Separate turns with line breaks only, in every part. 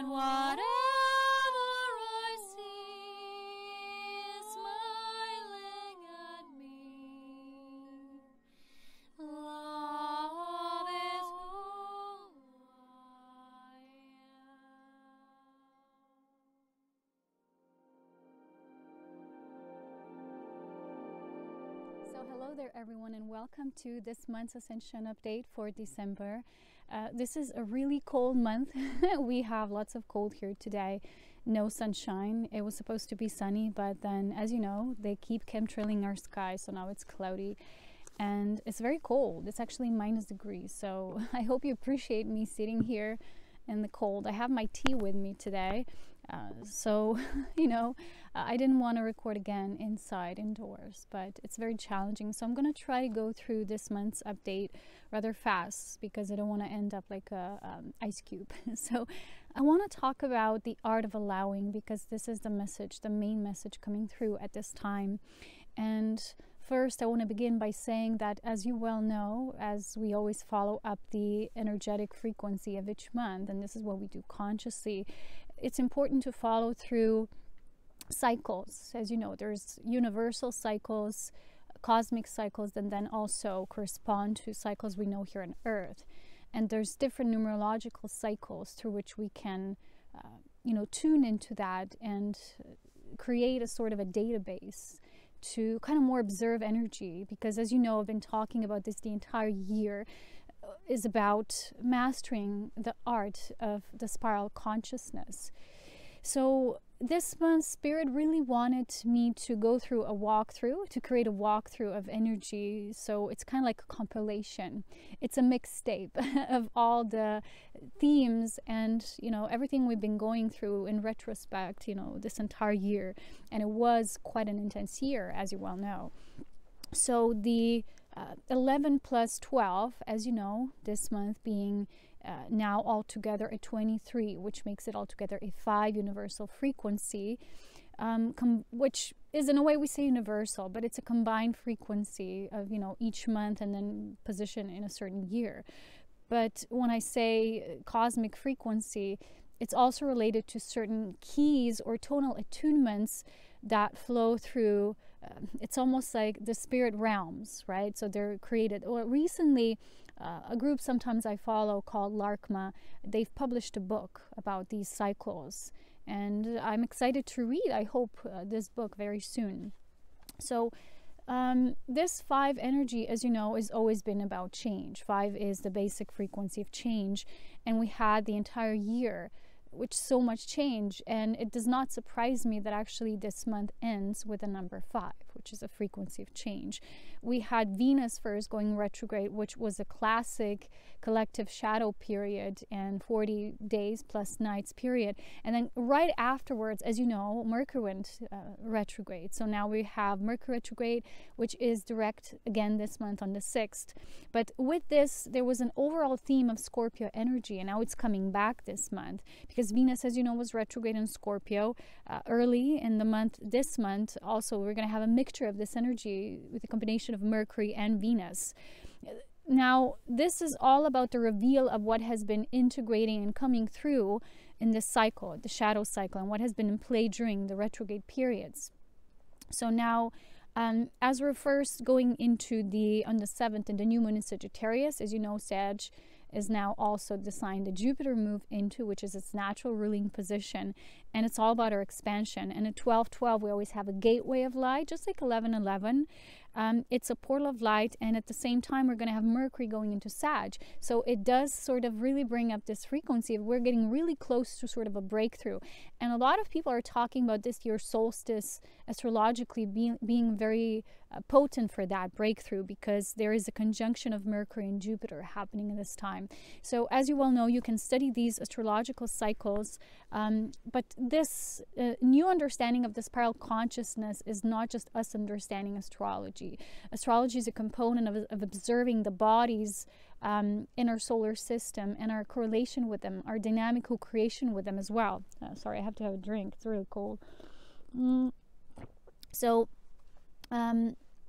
that whatever I see is smiling at me. Love is who I am.
So hello there everyone, and welcome to this month's Ascension update for December. This is a really cold month. We have lots of cold here today. No sunshine. It was supposed to be sunny, but then, as you know, they keep chemtrailing our sky, so now it's cloudy and it's very cold. It's actually -degrees, so I hope you appreciate me sitting here in the cold. I have my tea with me today, so you know, I didn't want to record again indoors, but it's very challenging. So I'm going to try to go through this month's update rather fast because I don't want to end up like a ice cube. So I want to talk about the art of allowing, because this is the message, the main message coming through at this time. And first, I want to begin by saying that, as you well know, as we always follow up the energetic frequency of each month, and this is what we do consciously, it's important to follow through cycles. As you know, there's universal cycles, cosmic cycles, and then also correspond to cycles we know here on Earth. And there's different numerological cycles through which we can, you know, tune into that and create a sort of a database to kind of more observe energy, because as you know, I've been talking about this the entire year, is about mastering the art of the spiral consciousness. So this month, Spirit really wanted me to go through a walkthrough, to create a walkthrough of energy. So it's kind of like a compilation. It's a mixtape of all the themes and, you know, everything we've been going through in retrospect, you know, this entire year. And it was quite an intense year, as you well know. So the 11 plus 12, as you know, this month being now altogether a 23, which makes it altogether a 5 universal frequency, which is, in a way, we say universal, but it's a combined frequency of, you know, each month and then position in a certain year. But when I say cosmic frequency, it's also related to certain keys or tonal attunements that flow through. It's almost like the spirit realms, right? So they're created. Well, recently, a group sometimes I follow called Larkma, they've published a book about these cycles, and I'm excited to read, I hope, this book very soon. So this 5 energy, as you know, has always been about change. 5 is the basic frequency of change, and we had the entire year which so much change, and it does not surprise me that actually this month ends with the number 5, which is a frequency of change. We had Venus first going retrograde, which was a classic collective shadow period and 40 days plus nights period, and then right afterwards, as you know, Mercury went retrograde. So now we have Mercury retrograde, which is direct again this month on the 6th. But with this, there was an overall theme of Scorpio energy, and now it's coming back this month because Venus, as you know, was retrograde in Scorpio early in the month. This month also we're going to have a mixture of this energy with a combination of Mercury and Venus. Now this is all about the reveal of what has been integrating and coming through in this cycle, the shadow cycle, and what has been in play during the retrograde periods. So now as we're first going into on the 7th and the new moon in Sagittarius, as you know, Sag is now also the sign that Jupiter moved into, which is its natural ruling position, and it's all about our expansion. And at 12-12 we always have a gateway of light, just like 11-11. It's a portal of light, and at the same time we're going to have Mercury going into Sag, so it does sort of really bring up this frequency of we're getting really close to sort of a breakthrough. And a lot of people are talking about this year's solstice astrologically being very potent for that breakthrough, because there is a conjunction of Mercury and Jupiter happening at this time. So as you well know, you can study these astrological cycles, but this new understanding of the spiral consciousness is not just us understanding astrology. Astrology is a component of observing the bodies in our solar system and our correlation with them, our dynamic co-creation with them as well. Sorry, I have to have a drink. It's really cold. So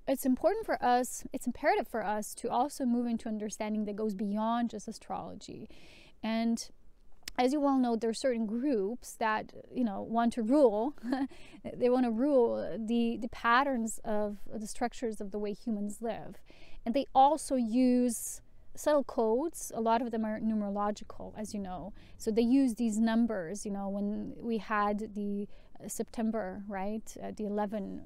it's important for us, it's imperative for us to also move into understanding that goes beyond just astrology. And as you well know, there are certain groups that, you know, want to rule. They want to rule the patterns of the structures of the way humans live. And they also use subtle codes. A lot of them are numerological, as you know. So they use these numbers, you know, when we had the September, right? The 11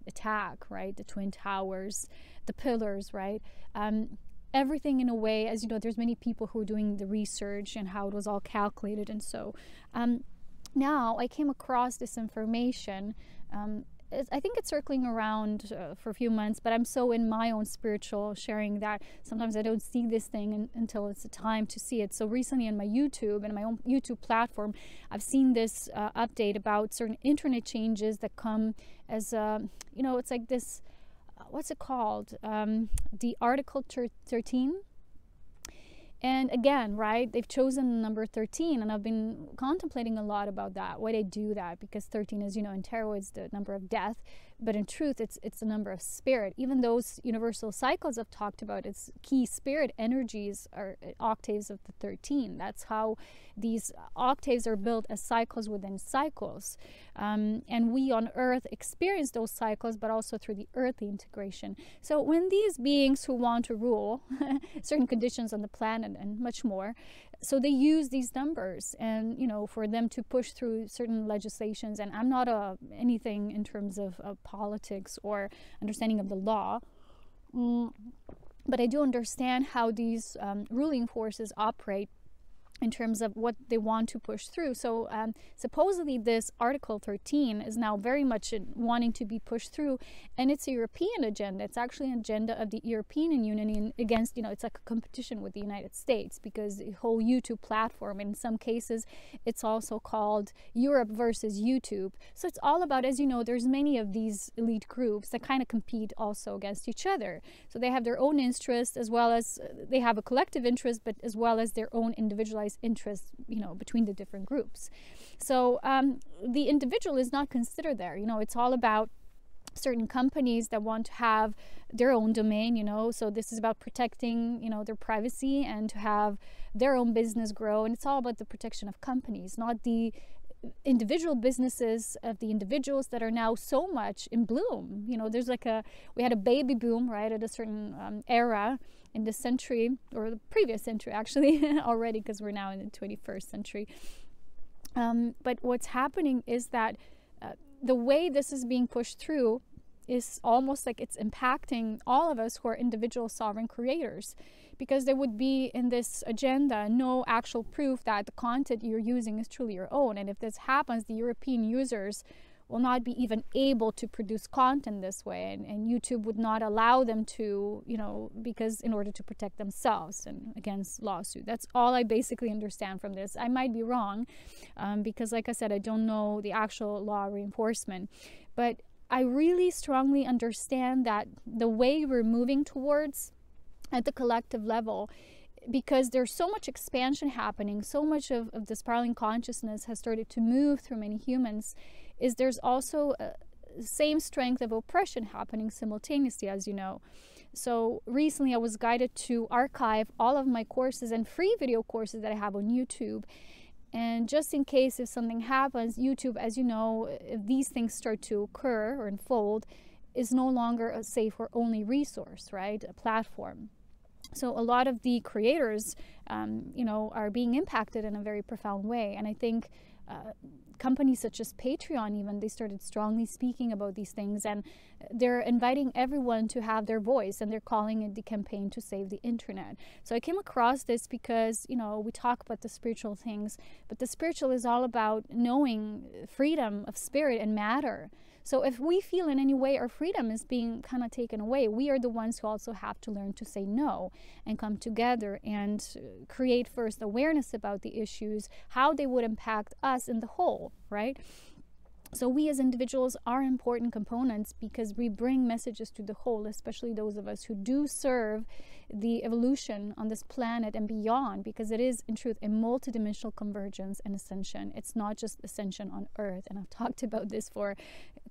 attack, right? The Twin Towers, the pillars, right? Everything in a way, as you know, there's many people who are doing the research and how it was all calculated. And so now I came across this information. I think it's circling around for a few months, but I'm so in my own spiritual sharing that sometimes I don't see this thing until it's the time to see it. So recently on my YouTube and my own YouTube platform, I've seen this update about certain internet changes that come as, you know, it's like this, what's it called? The Article 13. And again, right, they've chosen the number 13, and I've been contemplating a lot about that, why they do that, because 13, as you know, in tarot is the number of death, but in truth, it's the number of spirit. Even those universal cycles I've talked about, its key spirit energies are octaves of the 13. That's how these octaves are built as cycles within cycles. And we on Earth experience those cycles, but also through the earthly integration. So when these beings who want to rule certain conditions on the planet and much more, so they use these numbers, and, you know, for them to push through certain legislations. And I'm not anything in terms of politics or understanding of the law, but I do understand how these ruling forces operate in terms of what they want to push through. So supposedly this Article 13 is now very much wanting to be pushed through, and it's a European agenda. It's actually an agenda of the European Union against, you know, it's like a competition with the United States, because the whole YouTube platform, in some cases, it's also called Europe versus YouTube. So it's all about, as you know, there's many of these elite groups that kind of compete also against each other. So they have their own interests, as well as they have a collective interest, but as well as their own individualized interests, you know, between the different groups. So the individual is not considered there. You know, it's all about certain companies that want to have their own domain, you know, so this is about protecting, you know, their privacy and to have their own business grow. And it's all about the protection of companies, not the individual businesses of the individuals that are now so much in bloom. You know, there's like we had a baby boom, right, at a certain era in this century, or the previous century actually already, because we're now in the 21st century. But what's happening is that the way this is being pushed through is almost like it's impacting all of us who are individual sovereign creators, because there would be in this agenda no actual proof that the content you're using is truly your own. And if this happens, the European users will not be even able to produce content this way, and YouTube would not allow them to, you know, because in order to protect themselves and against lawsuit. That's all I basically understand from this. I might be wrong, because like I said, I don't know the actual law reinforcement, but I really strongly understand that the way we're moving towards at the collective level, because there's so much expansion happening, so much of the spiraling consciousness has started to move through many humans, is there's also same strength of oppression happening simultaneously, as you know. So recently I was guided to archive all of my courses and free video courses that I have on YouTube. And just in case if something happens, YouTube, as you know, if these things start to occur or unfold, is no longer a safe or only resource, right? A platform. So a lot of the creators, you know, are being impacted in a very profound way. And I think companies such as Patreon, even, they started strongly speaking about these things, and they're inviting everyone to have their voice, and they're calling it the campaign to save the internet. So I came across this because, you know, we talk about the spiritual things, but the spiritual is all about knowing freedom of spirit and matter. So if we feel in any way our freedom is being kind of taken away, we are the ones who also have to learn to say no and come together and create first awareness about the issues, how they would impact us in the whole, right? So we as individuals are important components because we bring messages to the whole, especially those of us who do serve the evolution on this planet and beyond, because it is in truth a multidimensional convergence and ascension. It's not just ascension on earth, and I've talked about this for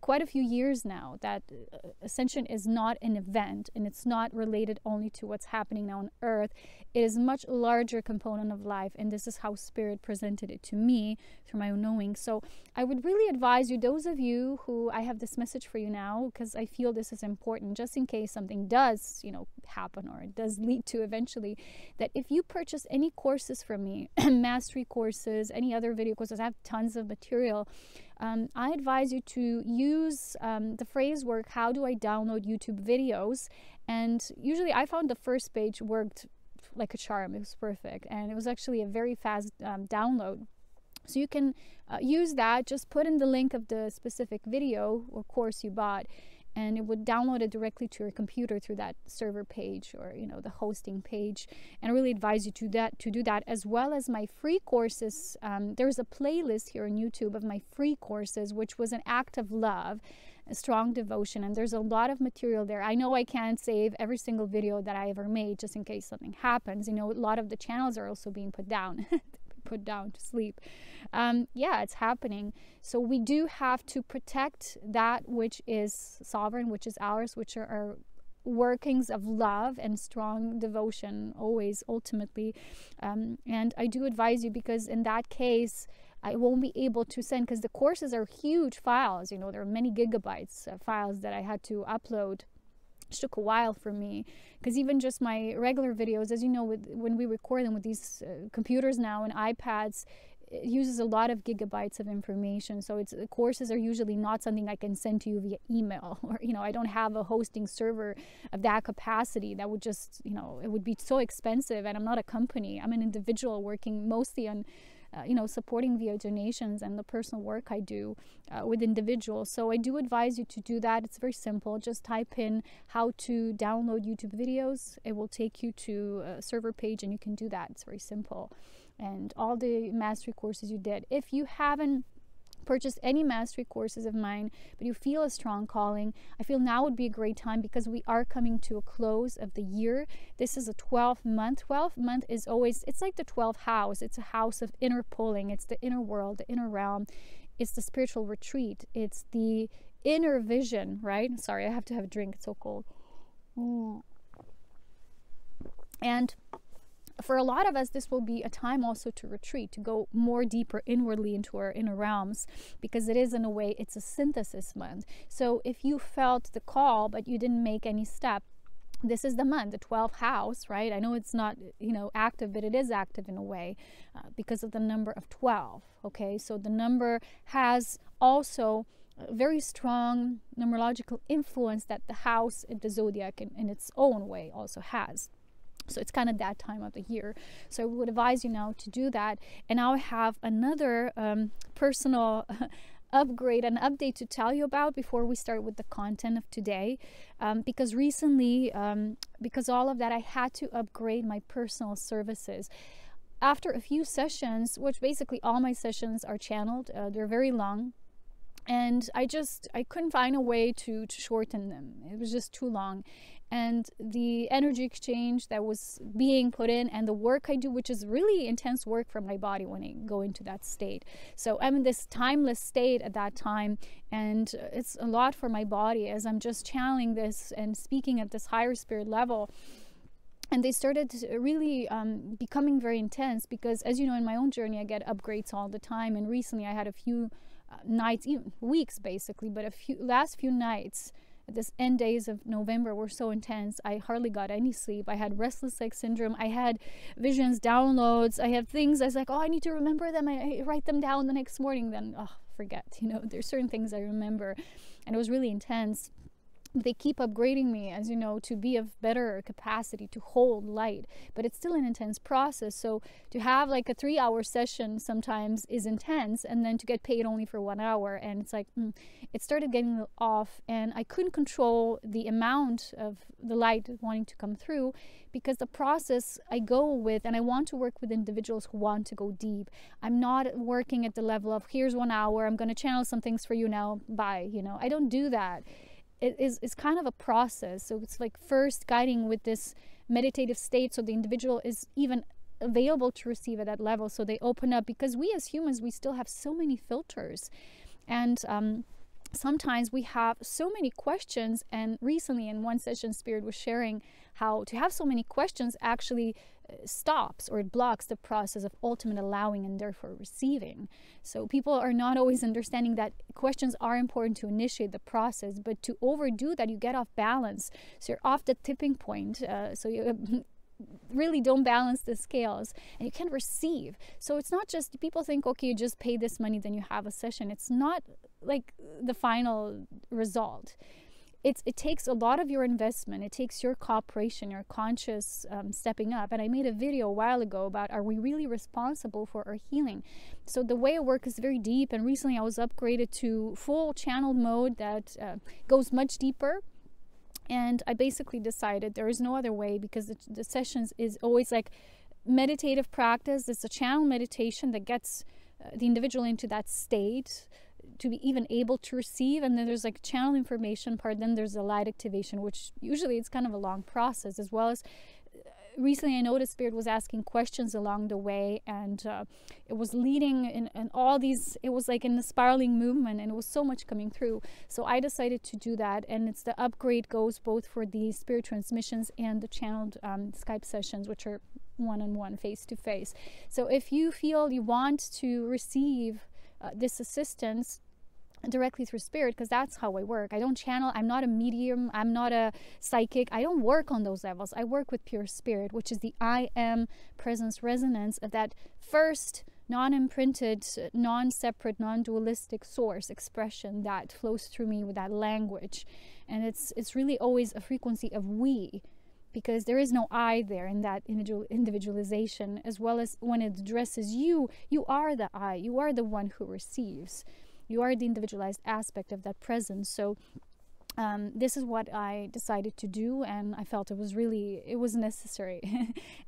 quite a few years now, that ascension is not an event, and it's not related only to what's happening now on earth. It is a much larger component of life, and this is how spirit presented it to me through my own knowing. So I would really advise you, those of you who, I have this message for you now because I feel this is important, just in case something does, you know, happen, or it does lead to eventually, that if you purchase any courses from me, mastery courses, any other video courses, I have tons of material. I advise you to use the phrase work, how do I download YouTube videos? And usually I found the first page worked like a charm. It was perfect, and it was actually a very fast download. So you can use that. Just put in the link of the specific video or course you bought, and it would download it directly to your computer through that server page, or, you know, the hosting page. And I really advise you to do that, as well as my free courses. There's a playlist here on YouTube of my free courses, which was an act of love, a strong devotion, and there's a lot of material there. I know I can't save every single video that I ever made, just in case something happens. You know, a lot of the channels are also being put down. Put down to sleep. Yeah, it's happening. So we do have to protect that which is sovereign, which is ours, which are our workings of love and strong devotion, always, ultimately. And I do advise you, because in that case, I won't be able to send, because the courses are huge files. You know, there are many gigabytes of files that I had to upload. It took a while for me, because even just my regular videos, as you know, when we record them with these computers now and iPads, it uses a lot of gigabytes of information. So the courses are usually not something I can send to you via email, or, you know, I don't have a hosting server of that capacity. That would just, you know, it would be so expensive, and I'm not a company. I'm an individual working mostly on you know, supporting via donations and the personal work I do with individuals. So I do advise you to do that. It's very simple. Just type in how to download YouTube videos. It will take you to a server page, and you can do that. It's very simple. And all the mastery courses you did. If you haven't purchased any mastery courses of mine, but you feel a strong calling, I feel now would be a great time, because we are coming to a close of the year. This is a 12th month. 12th month is always, it's like the 12th house. It's a house of inner pulling. It's the inner world, the inner realm. It's the spiritual retreat. It's the inner vision, right? Sorry, I have to have a drink. It's so cold. And for a lot of us, this will be a time also to retreat, to go more deeper inwardly into our inner realms, because it is, in a way, it's a synthesis month. So if you felt the call, but you didn't make any step, this is the month, the 12th house, right? I know it's not, you know, active, but it is active in a way because of the number of 12, okay? So the number has also a very strong numerological influence that the house, the zodiac in its own way also has. So it's kind of that time of the year. So I would advise you now to do that. And now I have another personal upgrade and update to tell you about before we start with the content of today. Because recently, because all of that, I had to upgrade my personal services. After a few sessions, which basically all my sessions are channeled, they're very long. And I couldn't find a way to shorten them. It was just too long. And the energy exchange that was being put in, and the work I do, which is really intense work for my body when I go into that state. So I'm in this timeless state at that time, and it's a lot for my body as I'm just channeling this and speaking at this higher spirit level. And they started really becoming very intense, because, as you know, in my own journey, I get upgrades all the time. And recently I had a few nights, even weeks basically, but last few nights, this end days of November were so intense. I hardly got any sleep. I had restless leg syndrome. I had visions, downloads. I had things. I was like, oh, I need to remember them. I write them down the next morning. Then, oh, forget. You know, there's certain things I remember, and it was really intense. They keep upgrading me, as you know, to be of better capacity to hold light, but it's still an intense process. So to have like a 3-hour session sometimes is intense, and then to get paid only for 1 hour, and it's like it started getting off, and I couldn't control the amount of the light wanting to come through, because the process I go with, and I want to work with individuals who want to go deep. I'm not working at the level of, here's 1 hour, I'm going to channel some things for you now, bye. You know, I don't do that. It's kind of a process. So it's like first guiding with this meditative state, so the individual is even available to receive at that level. So they open up, because we as humans, we still have so many filters, and sometimes we have so many questions. And recently in one session, Spirit was sharing how to have so many questions actually stops, or it blocks the process of ultimate allowing and therefore receiving. So people are not always understanding that questions are important to initiate the process, but to overdo that, you get off balance. So you're off the tipping point. So you really don't balance the scales, and you can't receive. So it's not just, people think, okay, you just pay this money, then you have a session. It's not like the final result. It takes a lot of your investment. It takes your cooperation, your conscious stepping up. And I made a video a while ago about, are we really responsible for our healing? So the way I work is very deep, and recently I was upgraded to full channeled mode that goes much deeper. And I basically decided there is no other way, because the sessions is always like meditative practice. It's a channel meditation that gets the individual into that state to be even able to receive. And then there's like channel information part. Then there's a light activation, which usually it's kind of a long process, as well as recently I noticed Spirit was asking questions along the way, and it was leading in all these, it was like in the spiraling movement, and it was so much coming through. So I decided to do that, and it's the upgrade goes both for the Spirit transmissions and the channeled Skype sessions, which are one-on-one, face-to-face. So if you feel you want to receive this assistance directly through Spirit, because that's how I work. I don't channel. I'm not a medium. I'm not a psychic. I don't work on those levels. I work with pure Spirit, which is the I am presence resonance of that first non-imprinted, non-separate, non-dualistic source expression that flows through me with that language. And it's really always a frequency of we, because there is no I there in that individualization, as well as when it addresses you, you are the I. You are the one who receives. You are the individualized aspect of that presence. So this is what I decided to do, and I felt it was necessary.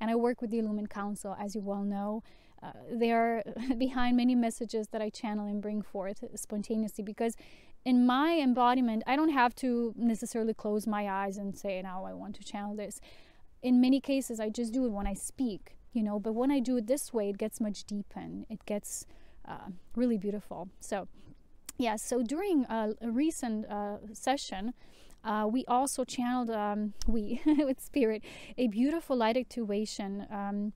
And I work with the Illumined Council, as you well know. They are behind many messages that I channel and bring forth spontaneously, because in my embodiment, I don't have to necessarily close my eyes and say, now I want to channel this. In many cases, I just do it when I speak, but when I do it this way, it gets much deepened. It gets really beautiful. So yeah, so during a recent session, we also channeled, with Spirit, a beautiful light activation.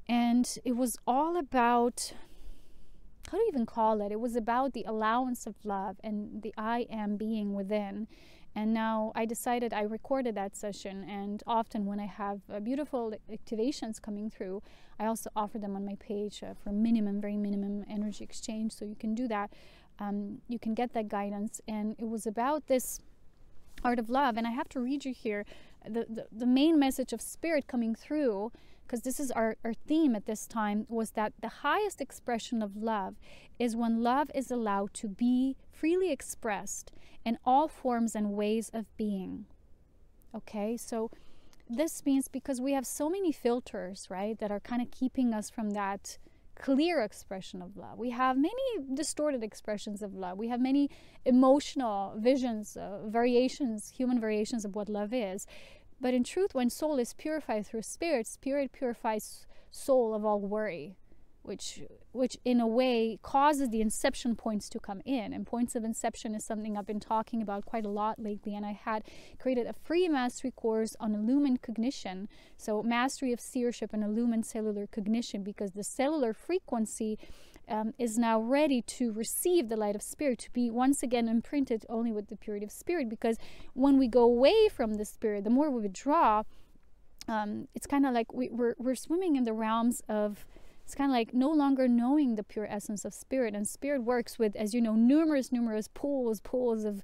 And it was all about, how do you even call it? It was about the allowance of love and the I am being within. And now I decided, I recorded that session, and often when I have beautiful activations coming through, I also offer them on my page for very minimum energy exchange. So you can do that. You can get that guidance. And it was about this art of love. And I have to read you here the main message of Spirit coming through, because this is our theme at this time, was that the highest expression of love is when love is allowed to be freely expressed in all forms and ways of being. Okay, so this means, because we have so many filters, right, that are kind of keeping us from that clear expression of love. We have many distorted expressions of love. We have many emotional visions, variations, human variations of what love is. But in truth, when soul is purified through Spirit, Spirit purifies soul of all worry, which in a way causes the inception points to come in. And points of inception is something I've been talking about quite a lot lately. And I had created a free mastery course on illumined cognition. So mastery of seership and illumined cellular cognition, because the cellular frequency is now ready to receive the light of Spirit, to be once again imprinted only with the purity of Spirit. Because when we go away from the Spirit, the more we withdraw, it's kind of like we're swimming in the realms of, it's kind of like no longer knowing the pure essence of Spirit. And Spirit works with, as you know, numerous pools of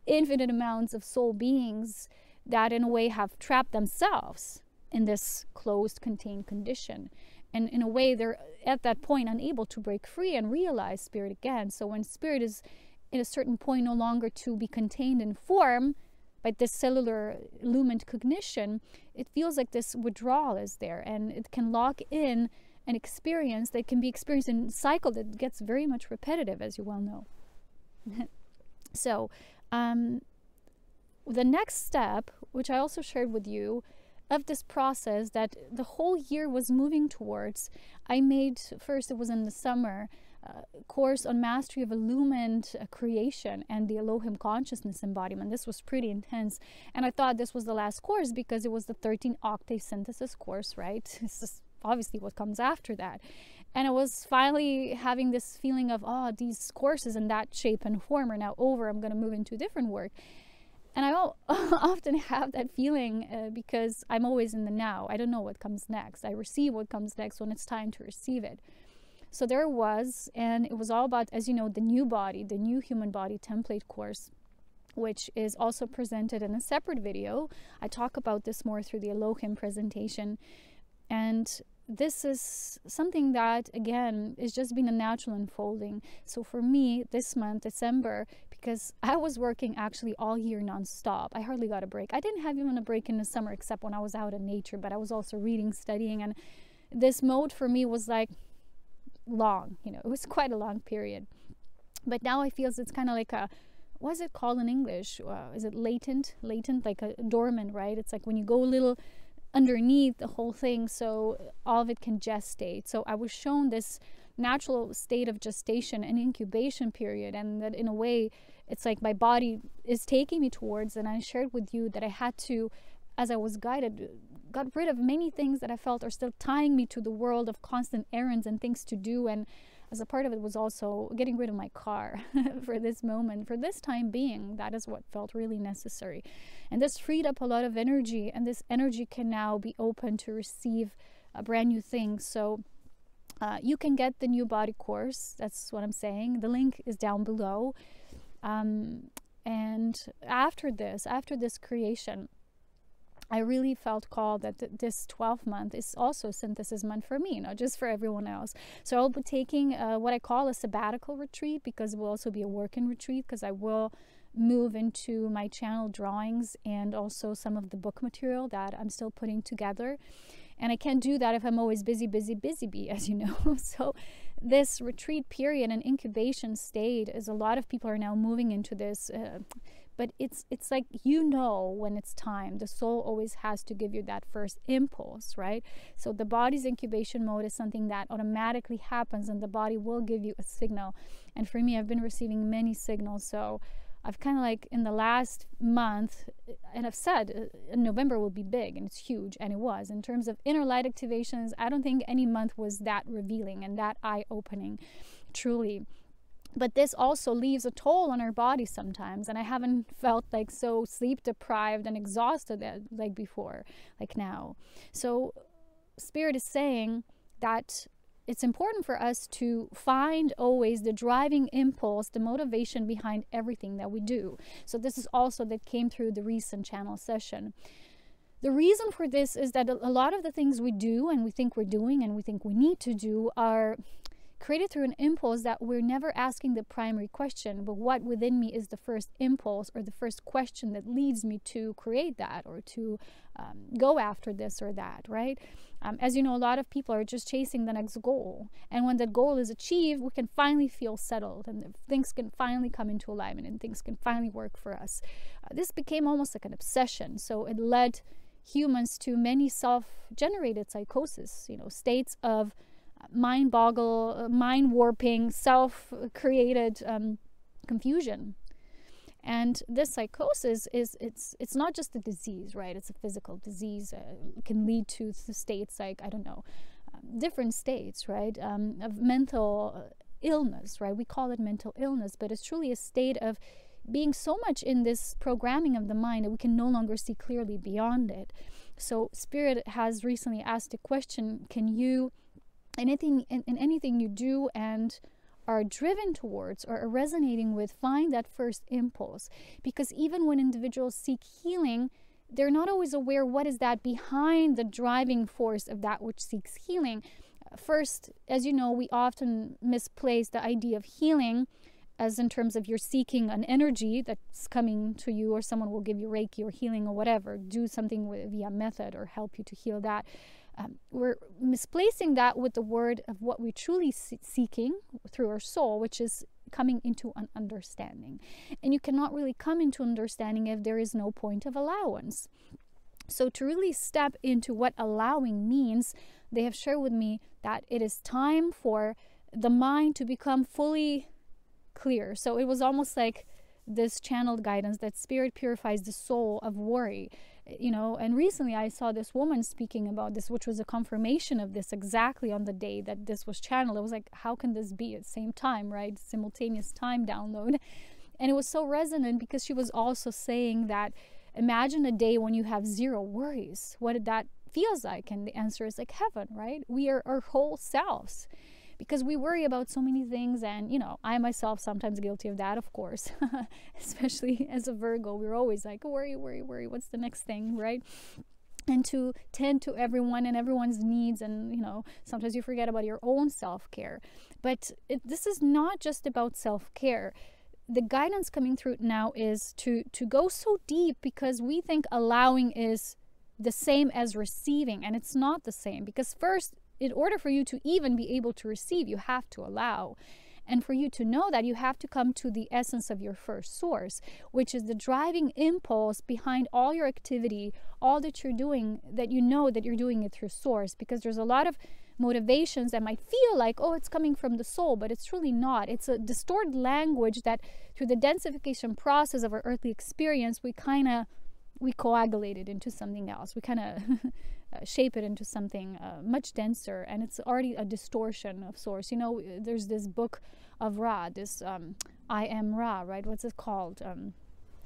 infinite amounts of soul beings that in a way have trapped themselves in this closed, contained condition. And in a way, they're at that point unable to break free and realize Spirit again. So when Spirit is at a certain point no longer to be contained in form, but this cellular illumined cognition, it feels like this withdrawal is there, and it can lock in an experience that can be experienced in a cycle that gets very much repetitive, as you well know. So the next step, which I also shared with you, of this process that the whole year was moving towards. I made, first it was in the summer, course on mastery of illumined creation and the Elohim consciousness embodiment. This was pretty intense, and I thought this was the last course because it was the 13 octave synthesis course, right? This is obviously what comes after that. And I was finally having this feeling of, oh, these courses in that shape and form are now over. I'm going to move into different work. And I often have that feeling because I'm always in the now. I don't know what comes next. I receive what comes next when it's time to receive it. So there it was, and it was all about, as you know, the new body, the new human body template course, which is also presented in a separate video. I talk about this more through the Elohim presentation. And this is something that, again, is just been a natural unfolding. So for me, this month, December, because I was working actually all year nonstop, I hardly got a break. I didn't have even a break in the summer except when I was out in nature, but I was also reading, studying, and this mode for me was like long, you know, it was quite a long period. But now I feel it's kind of like a, what is it called in English? Is it latent, like a dormant, right? It's like when you go a little underneath the whole thing, so all of it can gestate. So I was shown this natural state of gestation and incubation period, and that in a way it's like my body is taking me towards, and I shared with you that I had to, as I was guided, got rid of many things that I felt are still tying me to the world of constant errands and things to do. And as a part of it was also getting rid of my car for this moment, for this time being. That is what felt really necessary. And this freed up a lot of energy, and this energy can now be open to receive a brand new thing. So you can get the new body course. That's what I'm saying. The link is down below. And after this creation, I really felt called that this 12th month is also a synthesis month for me, not just for everyone else. So I'll be taking what I call a sabbatical retreat, because it will also be a working retreat, because I will move into my channel drawings and also some of the book material that I'm still putting together. And I can't do that if I'm always busy bee, as you know. So this retreat period and incubation state is, a lot of people are now moving into this. But it's like, you know, when it's time, the soul always has to give you that first impulse, right? So the body's incubation mode is something that automatically happens, and the body will give you a signal. And for me, I've been receiving many signals. So I've kind of like in the last month, and I've said November will be big, and it's huge, and it was. In terms of inner light activations, I don't think any month was that revealing and that eye-opening, truly. But this also leaves a toll on our body sometimes, and I haven't felt like so sleep deprived and exhausted like before, like now. So Spirit is saying that it's important for us to find always the driving impulse, the motivation behind everything that we do. So this is also that came through the recent channel session. The reason for this is that a lot of the things we do and we think we're doing and we think we need to do are created through an impulse that we're never asking the primary question, but what within me is the first impulse or the first question that leads me to create that or to go after this or that, right? As you know, a lot of people are just chasing the next goal. And when that goal is achieved, we can finally feel settled, and things can finally come into alignment, and things can finally work for us. This became almost like an obsession. So it led humans to many self-generated psychosis, you know, states of mind warping, self-created confusion. And this psychosis it's not just a disease, right? It's a physical disease. It can lead to states like, I don't know, different states, right? Of mental illness, right? We call it mental illness, but it's truly a state of being so much in this programming of the mind that we can no longer see clearly beyond it. So Spirit has recently asked a question: can you, in anything you do and are driven towards or are resonating with, find that first impulse? Because even when individuals seek healing, they're not always aware what is that behind the driving force of that which seeks healing. First, as you know, we often misplace the idea of healing as in terms of you're seeking an energy that's coming to you, or someone will give you Reiki or healing or whatever, do something via method or help you to heal that. We're misplacing that with the word of what we're truly seeking through our soul, which is coming into an understanding. And you cannot really come into understanding if there is no point of allowance. So to really step into what allowing means, they have shared with me that it is time for the mind to become fully clear. So it was almost like this channeled guidance that spirit purifies the soul of worry, and recently I saw this woman speaking about this, which was a confirmation of this exactly on the day that this was channeled. I was like, how can this be at the same time, right? Simultaneous time download. And it was so resonant because she was also saying that imagine a day when you have zero worries. What that feels like? And the answer is like heaven, right? We are our whole selves, because we worry about so many things. And I myself sometimes guilty of that, of course. Especially as a Virgo, we're always like worry, what's the next thing, right? And to tend to everyone and everyone's needs, and sometimes you forget about your own self-care. But this is not just about self-care. The guidance coming through now is to go so deep, because we think allowing is the same as receiving, and it's not the same. Because first, in order for you to even be able to receive, you have to allow. And for you to know that, you have to come to the essence of your first source, which is the driving impulse behind all your activity, all that you're doing, that that you're doing it through source. Because there's a lot of motivations that might feel like, oh, it's coming from the soul, but it's really not. It's a distorted language that through the densification process of our earthly experience, we coagulate it into something else. We kind of shape it into something much denser, and it's already a distortion of source. There's this book of Ra, this I am Ra, right? What's it called?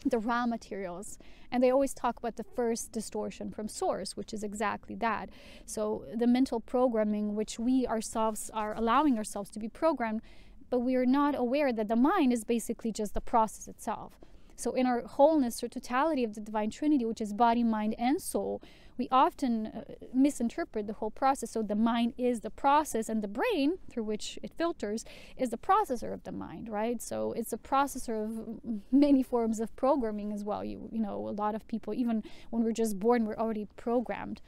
The raw materials, and they always talk about the first distortion from source, which is exactly that. So the mental programming, which we ourselves are allowing ourselves to be programmed, but we are not aware that the mind is basically just the process itself. So in our wholeness or totality of the divine trinity, which is body, mind, and soul, we often misinterpret the whole process. So the mind is the process, and the brain, through which it filters, is the processor of the mind, right? So it's a processor of many forms of programming as well. A lot of people, even when we're just born, we're already programmed.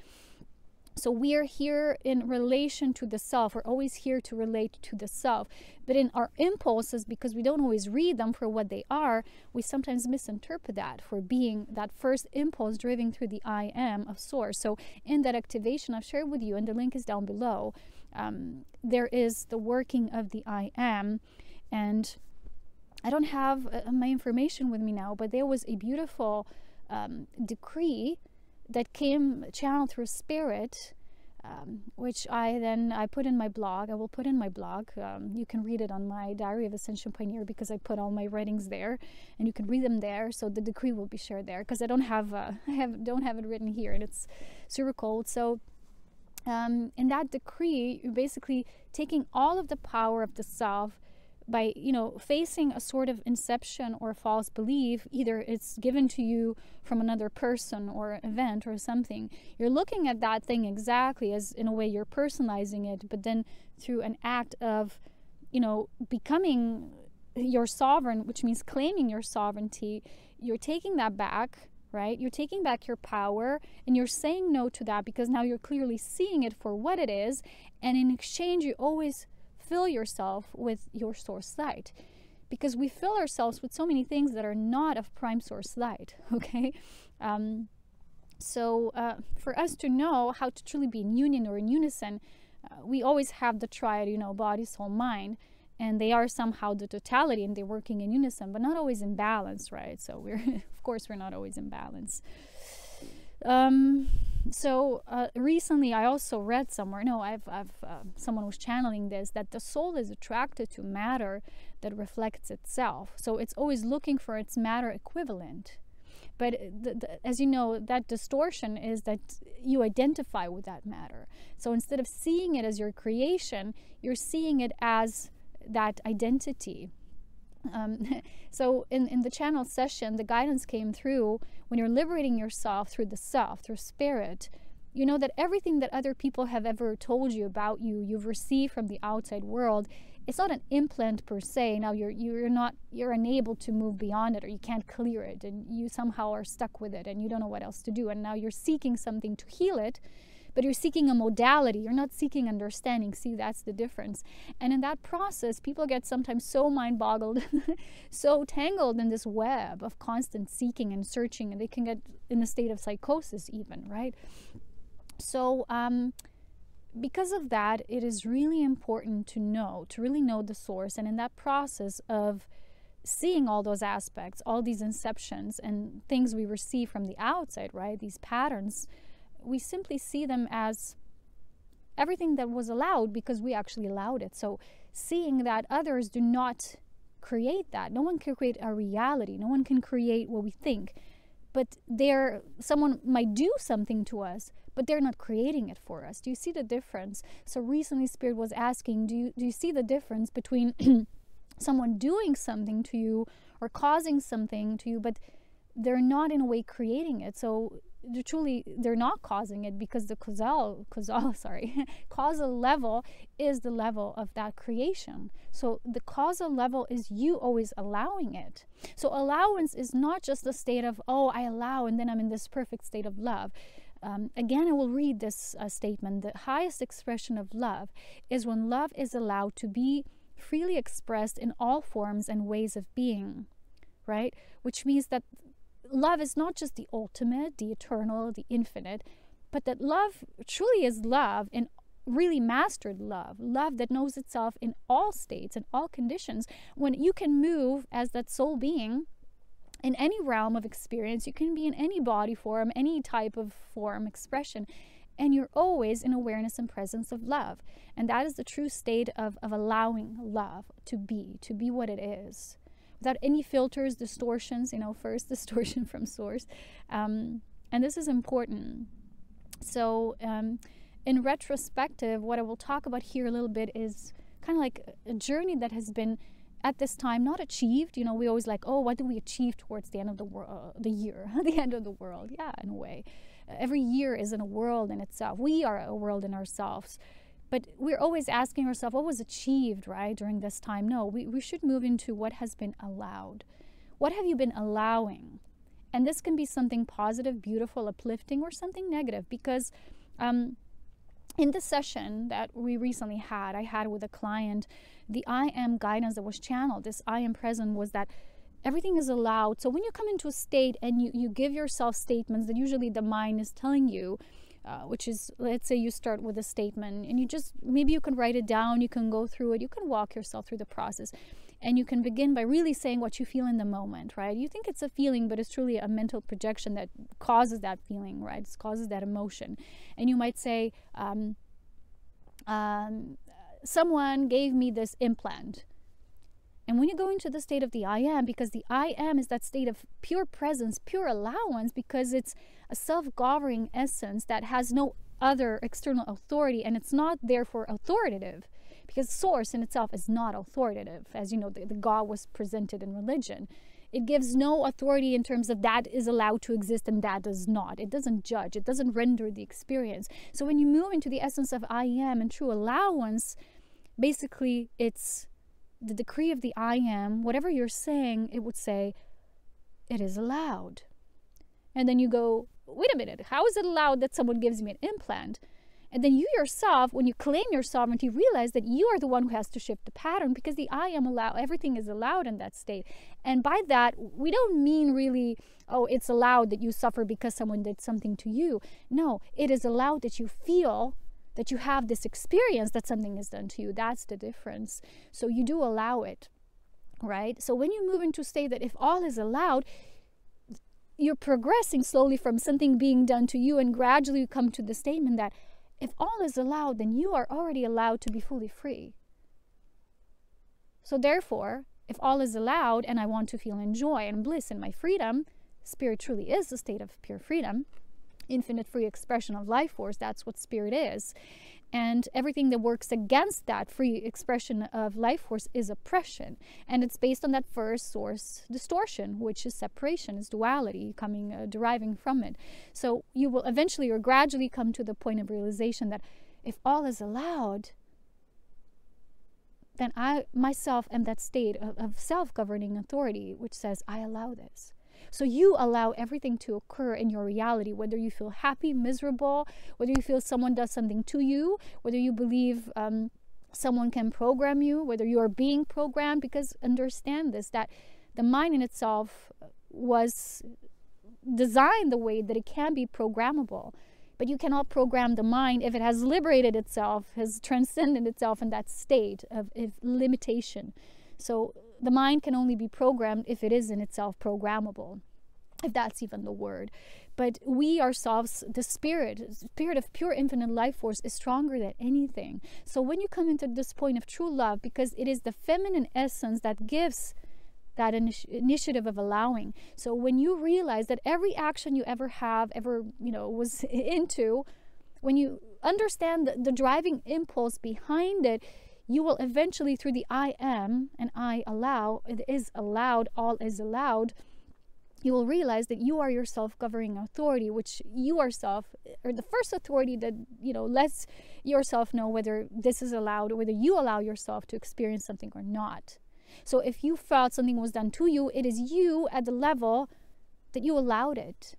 So we are here in relation to the self. We're always here to relate to the self. But in our impulses, because we don't always read them for what they are, we sometimes misinterpret that for being that first impulse driven through the I am of source. So in that activation I've shared with you, and the link is down below, there is the working of the I am. And I don't have my information with me now, but there was a beautiful decree that came channeled through spirit, which I put in my blog. I will put in my blog. You can read it on my Diary of Ascension Pioneer, because I put all my writings there, and you can read them there. So the decree will be shared there, because I don't have it written here, and it's super cold. So in that decree, you're basically taking all of the power of the self by facing a sort of inception or false belief. Either it's given to you from another person or event or something. You're looking at that thing exactly as, in a way, you're personalizing it, but then through an act of becoming your sovereign, which means claiming your sovereignty, you're taking that back, right? You're taking back your power, and you're saying no to that, because now you're clearly seeing it for what it is. And in exchange, you always fill yourself with your source light, because we fill ourselves with so many things that are not of prime source light. Okay. So for us to know how to truly be in union or in unison, we always have the triad, body, soul, mind, and they are somehow the totality, and they're working in unison, but not always in balance, right? So of course we're not always in balance. So recently I also read somewhere, someone was channeling this, that the soul is attracted to matter that reflects itself. So it's always looking for its matter equivalent. But as you know, that distortion is that you identify with that matter. So instead of seeing it as your creation, you're seeing it as that identity. So in the channel session, the guidance came through, when you're liberating yourself through the self, through spirit, you know that everything that other people have ever told you about you've received from the outside world, it's not an implant per se. Now you're unable to move beyond it, or you can't clear it, and you somehow are stuck with it, and you don't know what else to do, and now you're seeking something to heal it. but you're seeking a modality. You're not seeking understanding. See, that's the difference. And in that process, people get sometimes so mind-boggled, so tangled in this web of constant seeking and searching, and they can get in a state of psychosis even, right? So because of that, it is really important to really know the source. And in that process of seeing all those aspects, all these inceptions and things we receive from the outside, right? These patterns, we simply see them as everything that was allowed because we actually allowed it. So seeing that others do not create that. No one can create our reality. No one can create what we think. But someone might do something to us, but they're not creating it for us. Do you see the difference? So recently Spirit was asking, do you see the difference between someone doing something to you or causing something to you, but they're not in a way creating it? So they're not causing it, because the causal level is the level of that creation. So the causal level is you always allowing it. So allowance is not just a state of, oh, I allow and then I'm in this perfect state of love. Again, I will read this statement. The highest expression of love is when love is allowed to be freely expressed in all forms and ways of being, right? Which means that love is not just the ultimate, the eternal, the infinite, but that love truly is love, and really mastered love that knows itself in all states and all conditions. When you can move as that soul being in any realm of experience, you can be in any body form, any type of form, expression, and you're always in awareness and presence of love. And that is the true state of allowing love to be what it is, without any filters, distortions, first distortion from source. And this is important. So in retrospective, what I will talk about here a little bit is kind of like a journey that has been at this time not achieved. We always like, oh, what do we achieve towards the end of the world, the year, the end of the world? Yeah, in a way. Every year is in a world in itself. We are a world in ourselves. But we're always asking ourselves, what was achieved, right, during this time? No, we should move into what has been allowed. What have you been allowing? And this can be something positive, beautiful, uplifting, or something negative. Because in the session that we recently had, I had with a client, the I am guidance that was channeled, this I am present, was that everything is allowed. So when you come into a state and you give yourself statements that usually the mind is telling you, which is, let's say you start with a statement and maybe you can write it down, you can go through it, you can walk yourself through the process, and you can begin by really saying what you feel in the moment, right? You think it's a feeling, but it's truly a mental projection that causes that feeling, right? It causes that emotion. And you might say, someone gave me this implant. And when you go into the state of the I am, because the I am is that state of pure presence, pure allowance, because it's a self-governing essence that has no other external authority, and it's not therefore authoritative, because source in itself is not authoritative. As you know, the God was presented in religion. It gives no authority in terms of that is allowed to exist and that does not. It doesn't judge. It doesn't render the experience. So when you move into the essence of I am and true allowance, basically it's the decree of the I am. Whatever you're saying, it would say, it is allowed. And then you go, wait a minute, how is it allowed that someone gives me an implant? And then you yourself, when you claim your sovereignty, realize that you are the one who has to shift the pattern, because the I am allowed, everything is allowed in that state. And by that, we don't mean really, oh, it's allowed that you suffer because someone did something to you. No, it is allowed that you feel that you have this experience that something is done to you. That's the difference. So you do allow it, right? So when you move into a state that if all is allowed, you're progressing slowly from something being done to you, and gradually you come to the statement that if all is allowed, then you are already allowed to be fully free. So therefore, if all is allowed and I want to feel in joy and bliss in my freedom, spirit truly is a state of pure freedom, infinite free expression of life force. That's what spirit is. And everything that works against that free expression of life force is oppression. And it's based on that first source distortion, which is separation, is duality deriving from it. So you will eventually or gradually come to the point of realization that if all is allowed, then I myself am that state of self-governing authority, which says, I allow this. So you allow everything to occur in your reality, whether you feel happy, miserable, whether you feel someone does something to you, whether you believe someone can program you, whether you are being programmed. Because understand this, that the mind in itself was designed the way that it can be programmable. But you cannot program the mind if it has liberated itself, has transcended itself in that state of limitation. So the mind can only be programmed if it is in itself programmable, if that's even the word. But we ourselves, the spirit of pure infinite life force is stronger than anything. So when you come into this point of true love, because it is the feminine essence that gives that initiative of allowing. So when you realize that every action you ever was into, when you understand the driving impulse behind it, you will eventually, through the I am and I allow, it is allowed, all is allowed, you will realize that you are your self-governing authority, which you yourself are the first authority that, lets yourself know whether this is allowed or whether you allow yourself to experience something or not. So if you felt something was done to you, it is you at the level that you allowed it.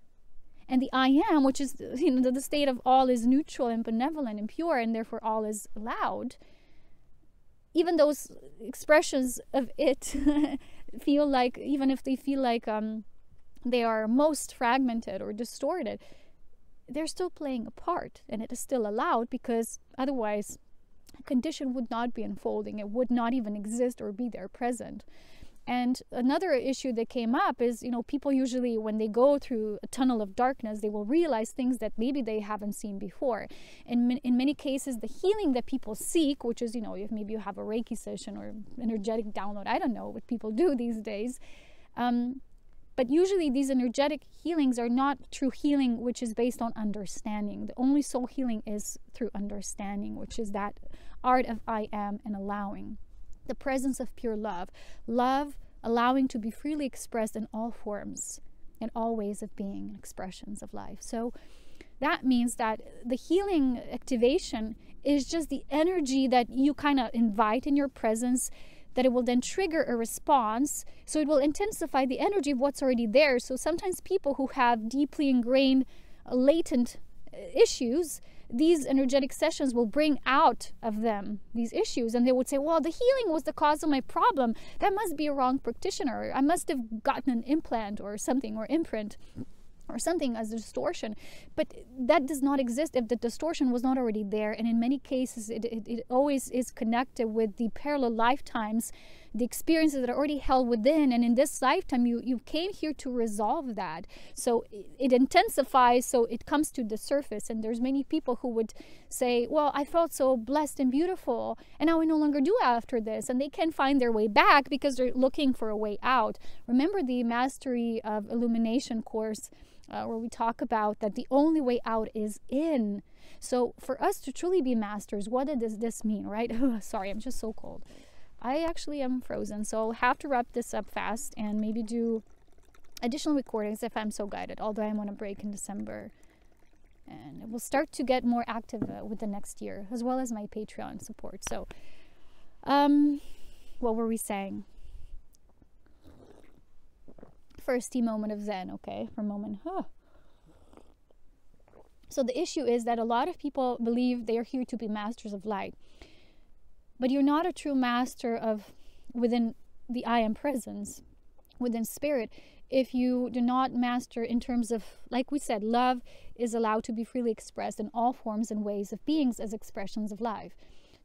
And the I am, which is the state of all is neutral and benevolent and pure, and therefore all is allowed. Even those expressions of it feel like, even if they feel like they are most fragmented or distorted, they're still playing a part, and it is still allowed, because otherwise condition would not be unfolding. It would not even exist or be there present. And another issue that came up is, people usually, when they go through a tunnel of darkness, they will realize things that maybe they haven't seen before. And in many cases, the healing that people seek, which is, if maybe you have a Reiki session or energetic download, I don't know what people do these days. But usually these energetic healings are not true healing, which is based on understanding. The only soul healing is through understanding, which is that art of I am and allowing. The presence of pure love. Love allowing to be freely expressed in all forms and all ways of being and expressions of life. So that means that the healing activation is just the energy that you kind of invite in your presence, that it will then trigger a response. So it will intensify the energy of what's already there. So sometimes people who have deeply ingrained latent issues, these energetic sessions will bring out of them these issues, and they would say, well, the healing was the cause of my problem. That must be a wrong practitioner. I must have gotten an implant or something, or imprint or something as a distortion. But that does not exist if the distortion was not already there. And in many cases, it always is connected with the parallel lifetimes, the experiences that are already held within. And in this lifetime, you came here to resolve that. So it intensifies, so it comes to the surface. And there's many people who would say, well, I felt so blessed and beautiful, and now I no longer do after this. And they can't find their way back because they're looking for a way out. Remember the Mastery of Illumination course, where we talk about that the only way out is in. So for us to truly be masters, what does this mean, right? Sorry, I'm just so cold. I actually am frozen, so I'll have to wrap this up fast and maybe do additional recordings if I'm so guided, although I'm on a break in December. And we'll start to get more active with the next year, as well as my Patreon support. So, what were we saying? First moment of Zen, okay, for a moment. So the issue is that a lot of people believe they are here to be masters of light, but you're not a true master of within the I am presence, within spirit, if you do not master in terms of, like we said, love is allowed to be freely expressed in all forms and ways of beings as expressions of life.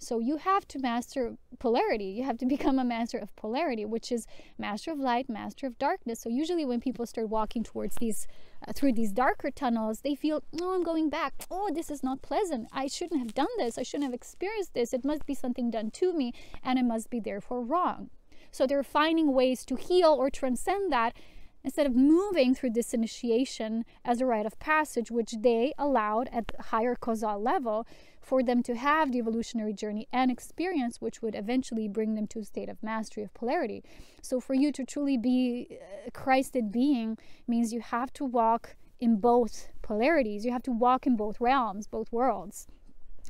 So you have to master polarity. You have to become a master of polarity, which is master of light, master of darkness. So usually when people start walking towards these, through these darker tunnels, they feel, oh, I'm going back. Oh, this is not pleasant. I shouldn't have done this. I shouldn't have experienced this. It must be something done to me, and it must be therefore wrong. So they're finding ways to heal or transcend that, instead of moving through this initiation as a rite of passage, which they allowed at the higher causal level for them to have the evolutionary journey and experience, which would eventually bring them to a state of mastery of polarity. So for you to truly be a Christed being means you have to walk in both polarities. You have to walk in both realms, both worlds.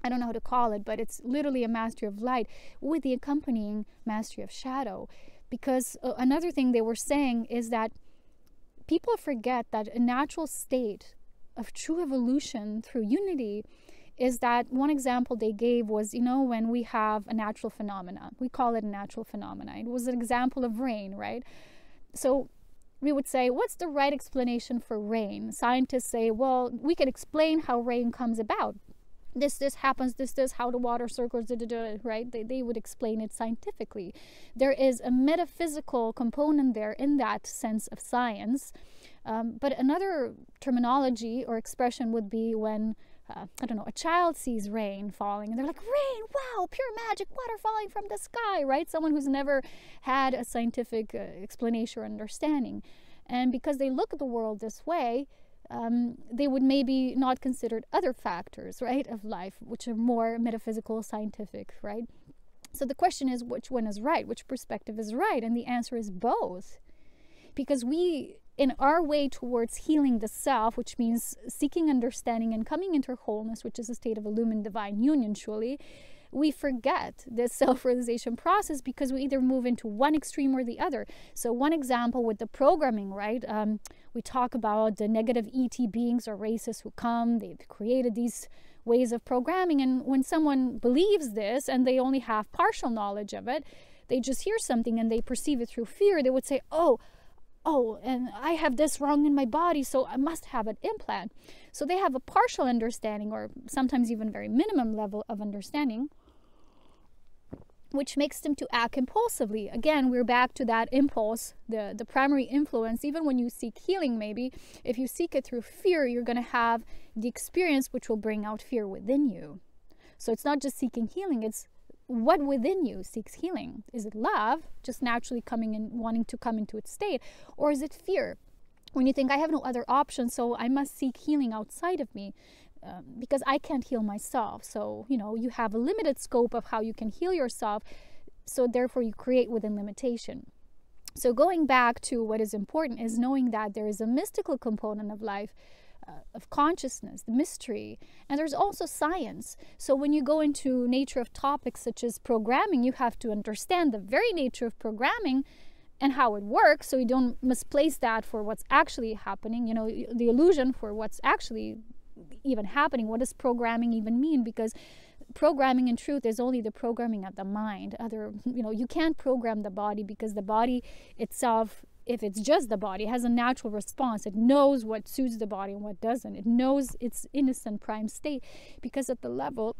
I don't know how to call it, but it's literally a mastery of light with the accompanying mastery of shadow. Because another thing they were saying is that people forget that a natural state of true evolution through unity is that one example they gave was, when we have a natural phenomena, we call it a natural phenomena. It was an example of rain, right? So we would say, what's the right explanation for rain? Scientists say, well, we can explain how rain comes about. This happens, this, how the water circles, right? They would explain it scientifically. There is a metaphysical component there in that sense of science. But another terminology or expression would be when, a child sees rain falling and they're like, rain, wow, pure magic, water falling from the sky, right? Someone who's never had a scientific explanation or understanding. And because they look at the world this way, they would maybe not consider other factors, right, of life, which are more metaphysical, scientific, right? So the question is, which one is right? Which perspective is right? And the answer is both. Because we, in our way towards healing the self, which means seeking understanding and coming into wholeness, which is a state of illumined divine union, surely, we forget this self-realization process because we either move into one extreme or the other. So one example with the programming, right? We talk about the negative ET beings or races who come. They've created these ways of programming. And when someone believes this and they only have partial knowledge of it, they just hear something and they perceive it through fear. They would say, oh, and I have this wrong in my body, so I must have an implant. So they have a partial understanding, or sometimes even very minimum level of understanding, which makes them to act impulsively. Again, we're back to that impulse, the primary influence. Even when you seek healing, maybe, if you seek it through fear, you're going to have the experience which will bring out fear within you. So it's not just seeking healing, it's what within you seeks healing. Is it love, just naturally coming and wanting to come into its state? Or is it fear? When you think, I have no other option, so I must seek healing outside of me because I can't heal myself. So, you have a limited scope of how you can heal yourself. So therefore you create within limitation. So going back to what is important is knowing that there is a mystical component of life, of consciousness, the mystery, and there's also science. So when you go into nature of topics such as programming, you have to understand the very nature of programming and how it works, so you don't misplace that for what's actually happening, the illusion for what's actually even happening. What does programming even mean? Because programming in truth is only the programming of the mind. You can't program the body, because the body itself, if it's just the body, has a natural response. It knows what suits the body and what doesn't. It knows its innocent prime state, because at the level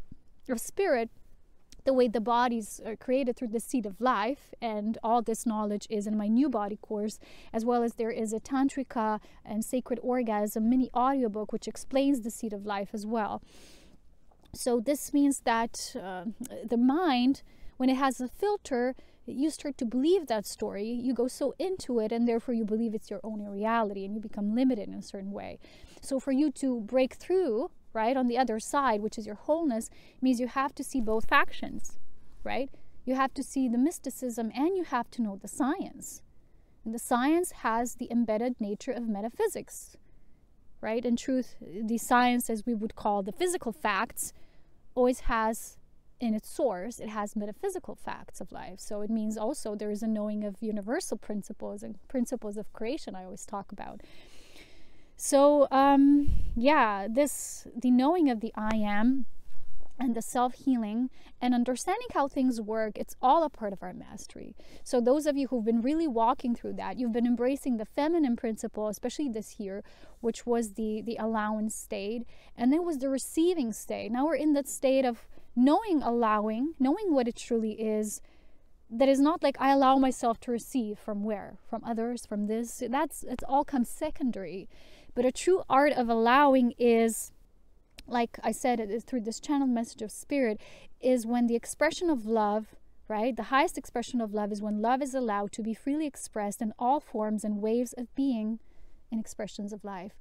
of spirit, the way the bodies are created through the seed of life, and all this knowledge is in my new body course, as well as there is a Tantrika and Sacred Orgasm mini audiobook which explains the seed of life as well. So this means that the mind, when it has a filter, you start to believe that story. You go so into it, and therefore you believe it's your only reality, and you become limited in a certain way. So for you to break through, right, on the other side, which is your wholeness, means you have to see both factions, right? You have to see the mysticism, and you have to know the science. And the science has the embedded nature of metaphysics, right? In truth, the science, as we would call the physical facts, always has in its source, it has metaphysical facts of life. So it means also there is a knowing of universal principles and principles of creation I always talk about. So the knowing of the I am and the self-healing and understanding how things work, it's all a part of our mastery. So those of you who've been really walking through that, you've been embracing the feminine principle, especially this year, which was the allowance state, and then was the receiving state. Now we're in that state of knowing what it truly is, that is not like I allow myself to receive from where? From others, from this. It all comes secondary. But a true art of allowing is, like I said, it is through this channeled message of spirit, is when the expression of love, right? The highest expression of love is when love is allowed to be freely expressed in all forms and waves of being and expressions of life.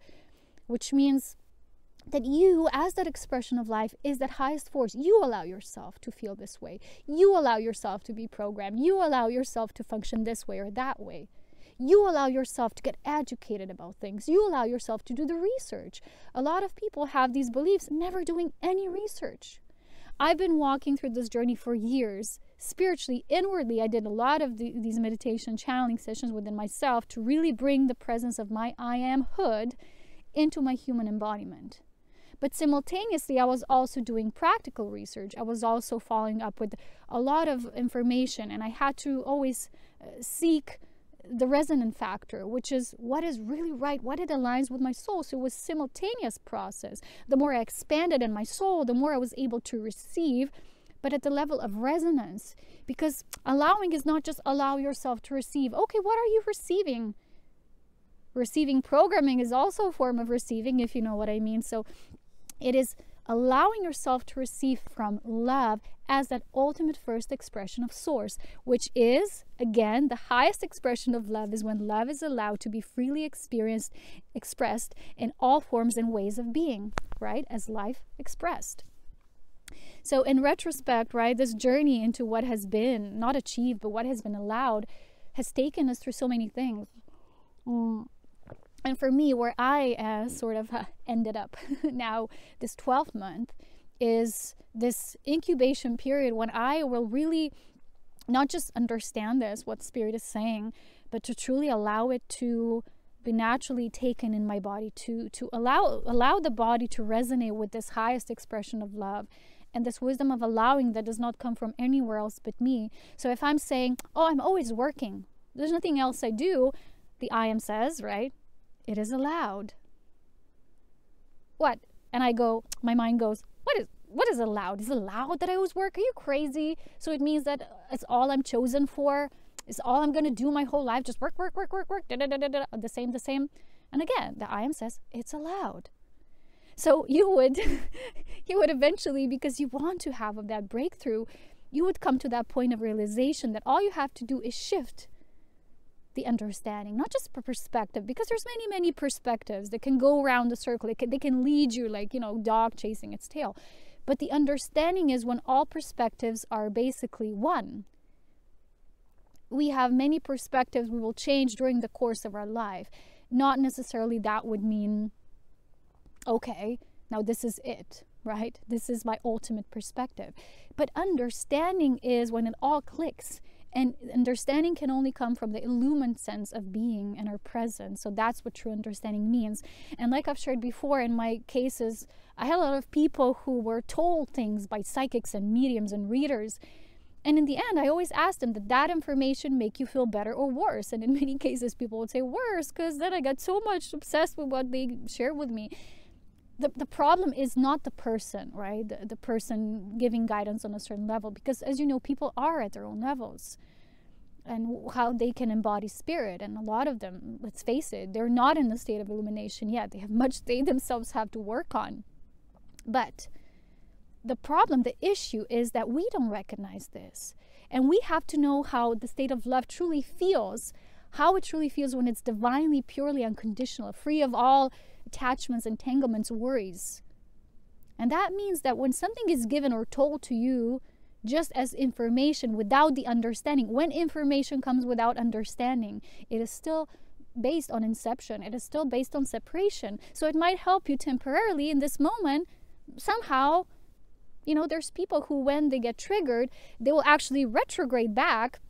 Which means that you, as that expression of life, is that highest force. You allow yourself to feel this way. You allow yourself to be programmed. You allow yourself to function this way or that way. You allow yourself to get educated about things. You allow yourself to do the research. A lot of people have these beliefs, never doing any research. I've been walking through this journey for years, spiritually, inwardly, I did a lot of these meditation channeling sessions within myself to really bring the presence of my I am-hood into my human embodiment. But simultaneously, I was also doing practical research. I was also following up with a lot of information, and I had to always seek the resonant factor, which is what is really right, what it aligns with my soul. So it was a simultaneous process. The more I expanded in my soul, the more I was able to receive, but at the level of resonance. Because allowing is not just allow yourself to receive. Okay, what are you receiving? Receiving programming is also a form of receiving, if you know what I mean. So it is allowing yourself to receive from love as that ultimate first expression of source, which is, again, the highest expression of love is when love is allowed to be freely expressed in all forms and ways of being, right? As life expressed. So in retrospect, right, this journey into what has been not achieved, but what has been allowed, has taken us through so many things. And for me, where I sort of ended up now, this 12th month, is this incubation period when I will really not just understand this, what Spirit is saying, but to truly allow it to be naturally taken in my body, to allow the body to resonate with this highest expression of love. And this wisdom of allowing that does not come from anywhere else but me. So if I'm saying, oh, I'm always working, there's nothing else I do, the I am says, right? It is allowed. What? And I go, my mind goes, what is allowed? Is it allowed that I always work? Are you crazy? So it means that it's all I'm chosen for. It's all I'm going to do my whole life. Just work, the same. And again, the I am says, it's allowed. So you would eventually, because you want to have that breakthrough, you would come to that point of realization that all you have to do is shift the understanding, not just perspective, because there's many perspectives that can go around the circle. They can lead you like, dog chasing its tail. But the understanding is when all perspectives are basically one. We have many perspectives we will change during the course of our life. Not necessarily that would mean, okay, now this is it, right? This is my ultimate perspective. But understanding is when it all clicks. And understanding can only come from the illumined sense of being and our presence. So that's what true understanding means. And like I've shared before, in my cases, I had a lot of people who were told things by psychics and mediums and readers. And in the end, I always asked them, did that information make you feel better or worse? And in many cases, people would say worse, because then I got so much obsessed with what they shared with me. The problem is not the person, right? The person giving guidance on a certain level. Because as you know, people are at their own levels. And how they can embody spirit. And a lot of them, let's face it, they're not in the state of illumination yet. They have much they themselves have to work on. But the problem, the issue is that we don't recognize this. And we have to know how the state of love truly feels. How it truly feels when it's divinely, purely unconditional, free of all attachments, entanglements, worries. And that means that when something is given or told to you just as information without the understanding, when information comes without understanding, it is still based on inception. It is still based on separation. So it might help you temporarily in this moment. Somehow, there's people who, when they get triggered, they will actually retrograde back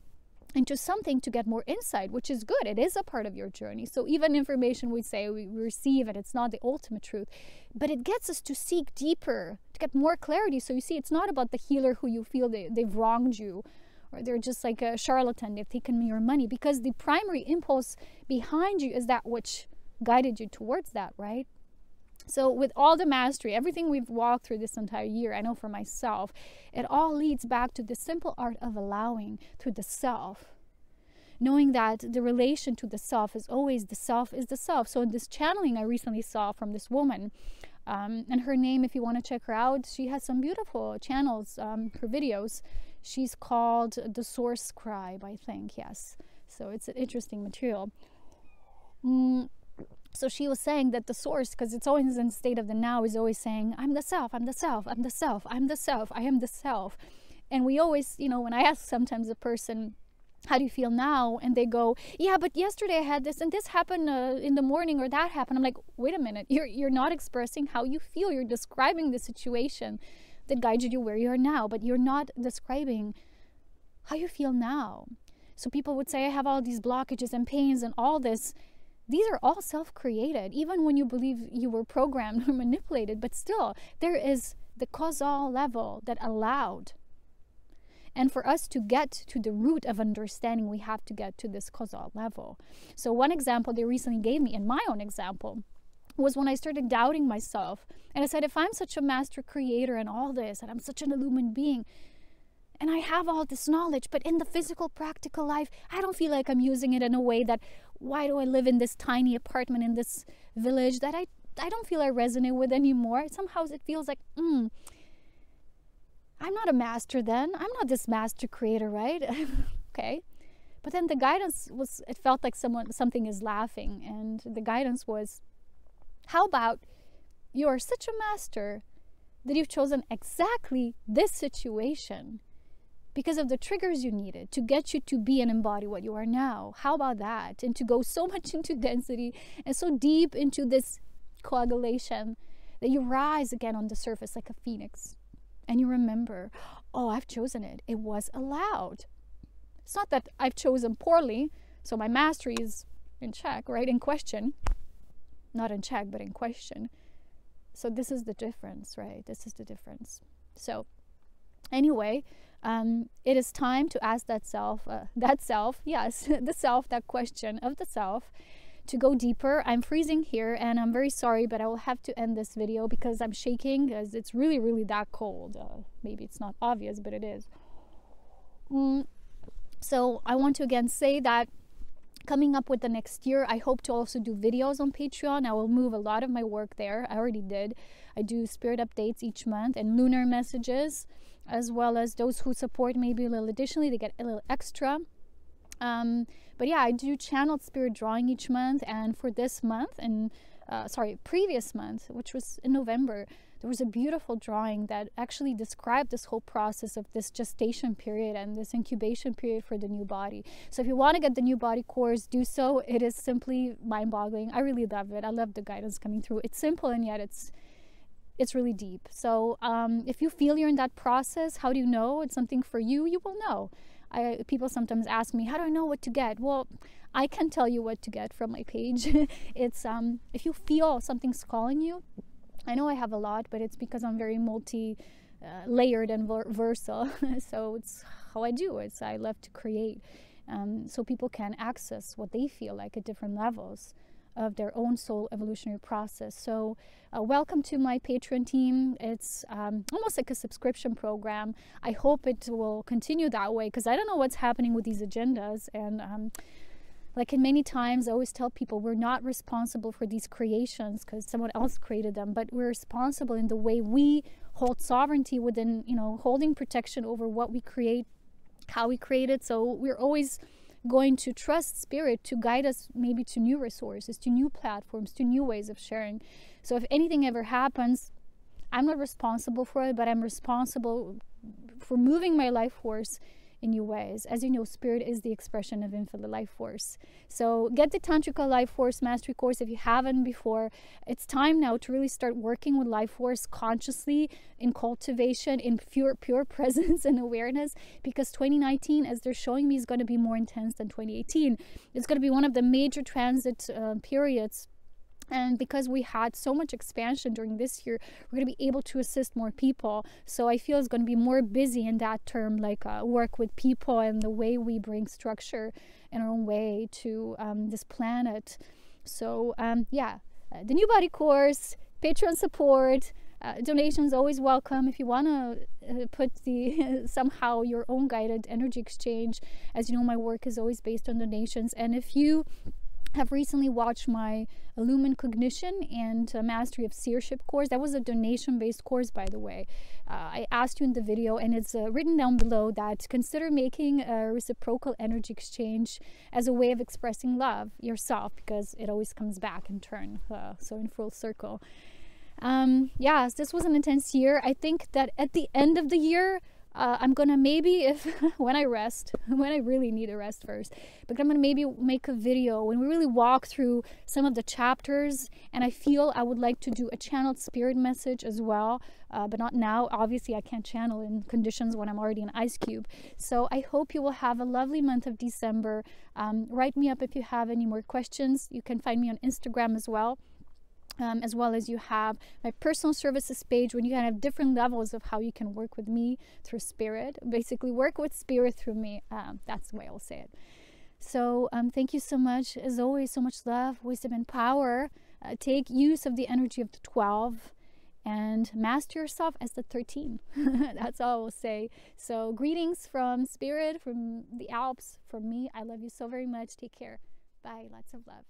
into something to get more insight, which is good. It is a part of your journey. So even information we say we receive, and it's not the ultimate truth, but it gets us to seek deeper, to get more clarity. So you see, it's not about the healer who you feel they've wronged you, or they're just like a charlatan, they've taken your money, because the primary impulse behind you is that which guided you towards that, right? So with all the mastery, everything we've walked through this entire year, I know for myself, it all leads back to the simple art of allowing through the self. Knowing that the relation to the self is always the self is the self. So in this channeling I recently saw from this woman, and her name, if you want to check her out, she has some beautiful channels, her videos. She's called The Source Scribe, I think, yes. So it's an interesting material. So she was saying that the source, because it's always in the state of the now, is always saying, I'm the self, I'm the self, I'm the self, I'm the self, I am the self. And we always, when I ask sometimes a person, how do you feel now? And they go, yeah, but yesterday I had this and this happened in the morning, or that happened. I'm like, wait a minute, you're not expressing how you feel. You're describing the situation that guided you where you are now, but you're not describing how you feel now. So people would say, I have all these blockages and pains and all this. These are all self-created, even when you believe you were programmed or manipulated, but still there is the causal level that allowed. And for us to get to the root of understanding, we have to get to this causal level. So one example they recently gave me, and my own example, was when I started doubting myself. And I said, if I'm such a master creator and all this, and I'm such an illumined being, and I have all this knowledge, but in the physical, practical life, I don't feel like I'm using it in a way that, why do I live in this tiny apartment in this village that I don't feel I resonate with anymore? Somehow it feels like, I'm not a master then. I'm not this master creator, right? Okay. But then the guidance was, it felt like something is laughing. And the guidance was, how about you are such a master that you've chosen exactly this situation because of the triggers you needed to get you to be and embody what you are now. How about that? And to go so much into density and so deep into this coagulation that you rise again on the surface like a phoenix. And you remember, oh, I've chosen it. It was allowed. It's not that I've chosen poorly, so my mastery is in check, right? In question. Not in check, but in question. So this is the difference, right? This is the difference. So anyway, it is time to ask that self, yes, the self, that question of the self, to go deeper. I'm freezing here and I'm very sorry, but I will have to end this video because I'm shaking, because it's really, really that cold. Maybe it's not obvious, but it is. So I want to again say that coming up with the next year, I hope to also do videos on Patreon. I will move a lot of my work there. I already did. I do spirit updates each month and lunar messages, as well as those who support maybe a little additionally, they get a little extra. But yeah, I do channeled spirit drawing each month, and for this month, and previous month, which was in November, there was a beautiful drawing that actually described this whole process of this gestation period and this incubation period for the new body. So if you want to get the new body course, do so. It is simply mind-boggling. I really love it. I love the guidance coming through. It's simple and yet it's really deep. So if you feel you're in that process, how do you know it's something for you? You will know. People sometimes ask me, how do I know what to get? Well, I can tell you what to get from my page. It's if you feel something's calling you. I know I have a lot, but it's because I'm very multi-layered and versatile. So it's how I do it. I love to create so people can access what they feel like at different levels of their own soul evolutionary process. So welcome to my Patreon team. It's almost like a subscription program. I hope it will continue that way, because I don't know what's happening with these agendas. And like in many times, I always tell people we're not responsible for these creations because someone else created them, but we're responsible in the way we hold sovereignty within, holding protection over what we create, how we create it. So we're always going to trust spirit to guide us maybe to new resources, to new platforms, to new ways of sharing. So if anything ever happens, I'm not responsible for it, but I'm responsible for moving my life force in new ways. As you know, spirit is the expression of infinite life force. So get the Tantrika Life Force Mastery course if you haven't before. It's time now to really start working with life force consciously, in cultivation, in pure presence and awareness, because 2019, as they're showing me, is going to be more intense than 2018. It's going to be one of the major transit periods. And because we had so much expansion during this year, we're going to be able to assist more people. So I feel it's going to be more busy in that term, like work with people and the way we bring structure in our own way to this planet. So yeah, the new body course, Patreon support, donations always welcome. If you want to put the somehow your own guided energy exchange, as you know, my work is always based on donations. And if you have recently watched my Illumined Cognition and Mastery of Seership course. That was a donation-based course, by the way. I asked you in the video, and it's written down below, that consider making a reciprocal energy exchange as a way of expressing love yourself, because it always comes back in turn, so in full circle. Yes, this was an intense year. I think that at the end of the year, I'm gonna maybe, if when I rest, when I really need a rest first, but I'm gonna maybe make a video when we really walk through some of the chapters, and I feel I would like to do a channeled spirit message as well, but not now. Obviously I can't channel in conditions when I'm already an ice cube. So I hope you will have a lovely month of December. Write me up if you have any more questions. You can find me on Instagram as well as you have my personal services page, when you can have different levels of how you can work with me through spirit. Basically, work with spirit through me. That's the way I'll say it. So thank you so much. As always, so much love, wisdom, and power. Take use of the energy of the 12 and master yourself as the 13. That's all I will say. So greetings from spirit, from the Alps, from me. I love you so very much. Take care. Bye. Lots of love.